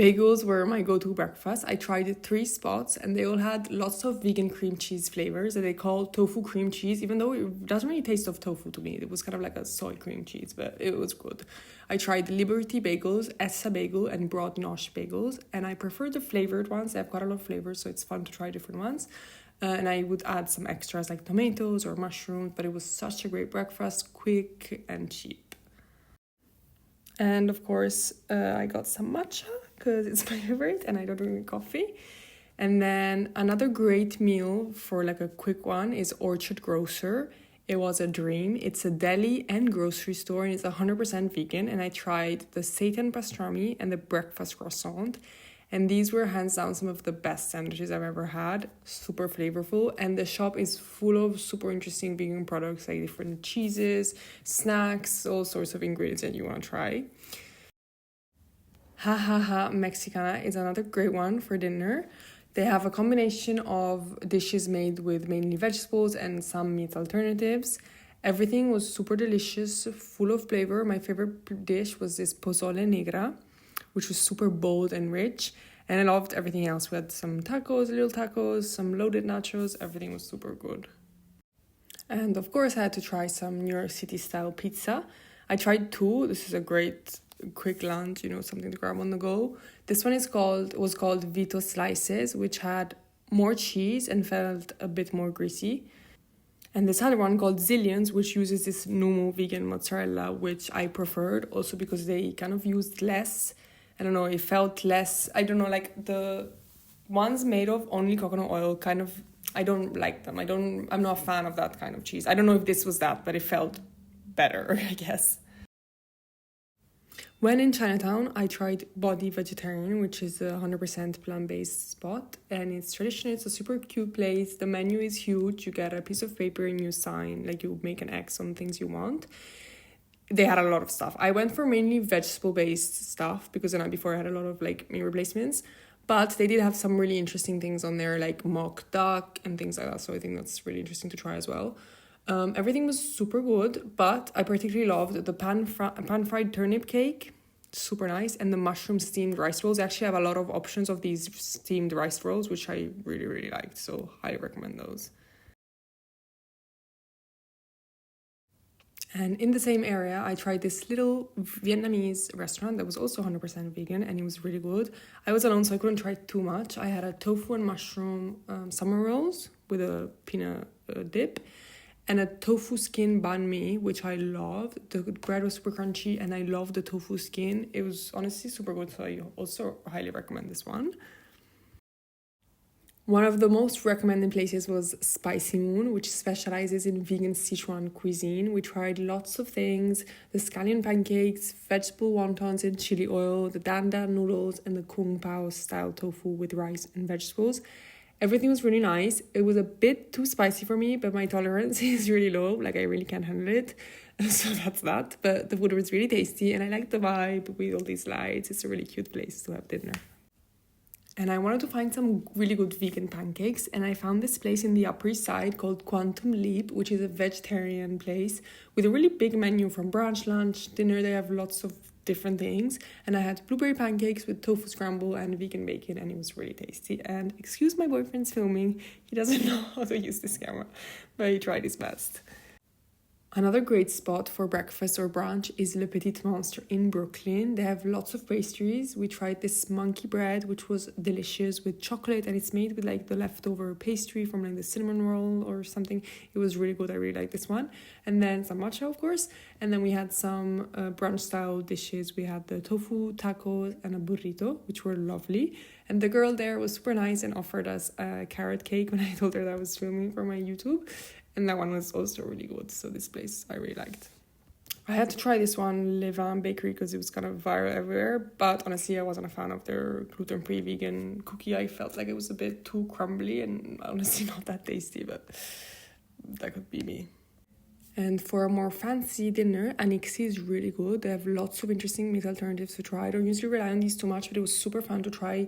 Bagels were my go-to breakfast. I tried 3 spots and they all had lots of vegan cream cheese flavors that they call tofu cream cheese, even though it doesn't really taste of tofu to me. It was kind of like a soy cream cheese, but it was good. I tried Liberty bagels, ess-a bagel, and broad nosh bagels, and I prefer the flavored ones. They have quite a lot of flavors, so it's fun to try different ones. And I would add some extras like tomatoes or mushrooms, but it was such a great breakfast, quick and cheap. And of course, I got some matcha because it's my favorite and I don't drink coffee. And then another great meal for like a quick one is Orchard Grocer. It was a dream. It's a deli and grocery store and it's 100% vegan. And I tried the seitan pastrami and the breakfast croissant. And these were hands down some of the best sandwiches I've ever had. Super flavorful. And the shop is full of super interesting vegan products like different cheeses, snacks, all sorts of ingredients that you want to try. Jajaja Mexicana is another great one for dinner. They have a combination of dishes made with mainly vegetables and some meat alternatives. Everything was super delicious, full of flavor. My favorite dish was this pozole negra, which was super bold and rich. And I loved everything else. We had some tacos, little tacos, some loaded nachos. Everything was super good. And of course, I had to try some New York City style pizza. I tried 2. This is a great quick lunch, something to grab on the go. This one was called Vito slices, which had more cheese and felt a bit more greasy. And this other one called Zillions, which uses this Numu vegan mozzarella, which I preferred also because they kind of used less. I don't know, it felt less, like the ones made of only coconut oil I don't like them. I'm not a fan of that kind of cheese. I don't know if this was that, but it felt better, I guess. When in Chinatown, I tried Bodhi Vegetarian, which is a 100% plant-based spot. And it's traditional, it's a super cute place. The menu is huge. You get a piece of paper and you sign, like you make an X on things you want. They had a lot of stuff. I went for mainly vegetable-based stuff because the night before I had a lot of like meal replacements. But they did have some really interesting things on there, like mock duck and things like that. So I think that's really interesting to try as well. Everything was super good, but I particularly loved the pan-fried turnip cake. Super nice. And the mushroom steamed rice rolls. They actually have a lot of options of these steamed rice rolls, which I really, really liked. So highly recommend those. And in the same area, I tried this little Vietnamese restaurant that was also 100% vegan, and it was really good. I was alone, so I couldn't try too much. I had a tofu and mushroom summer rolls with a peanut dip, and a tofu skin banh mi, which I loved. The bread was super crunchy, and I loved the tofu skin. It was honestly super good, so I also highly recommend this one. One of the most recommended places was Spicy Moon, which specializes in vegan Sichuan cuisine. We tried lots of things: the scallion pancakes, vegetable wontons in chili oil, the dan dan noodles, and the kung pao style tofu with rice and vegetables. Everything was really nice. It was a bit too spicy for me, but my tolerance is really low. Like, I really can't handle it. So that's that. But the food was really tasty, and I liked the vibe with all these lights. It's a really cute place to have dinner. And I wanted to find some really good vegan pancakes, and I found this place in the Upper East Side called Quantum Leap, which is a vegetarian place with a really big menu from brunch, lunch, dinner. They have lots of different things, and I had blueberry pancakes with tofu scramble and vegan bacon, and it was really tasty. And excuse my boyfriend's filming, he doesn't know how to use this camera, but he tried his best. Another great spot for breakfast or brunch is Le Petit Monstre in Brooklyn. They have lots of pastries. We tried this monkey bread, which was delicious with chocolate, and it's made with like the leftover pastry from like the cinnamon roll or something. It was really good. I really like this one. And then some matcha, of course. And then we had some brunch style dishes. We had the tofu tacos and a burrito, which were lovely. And the girl there was super nice and offered us a carrot cake when I told her that I was filming for my YouTube. And that one was also really good. So this place I really liked. I had to try this one, Le Vin Bakery, because it was kind of viral everywhere. But honestly, I wasn't a fan of their gluten-free vegan cookie. I felt like it was a bit too crumbly and honestly not that tasty, but that could be me. And for a more fancy dinner, Anixi is really good. They have lots of interesting meat alternatives to try. I don't usually rely on these too much, but it was super fun to try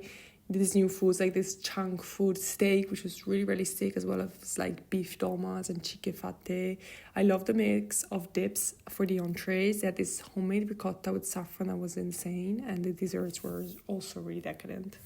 these new foods, like this chunk food steak, which was really, really steak, as well as like beef dolmas and chicken fatte. I love the mix of dips for the entrees. They had this homemade ricotta with saffron that was insane, and the desserts were also really decadent.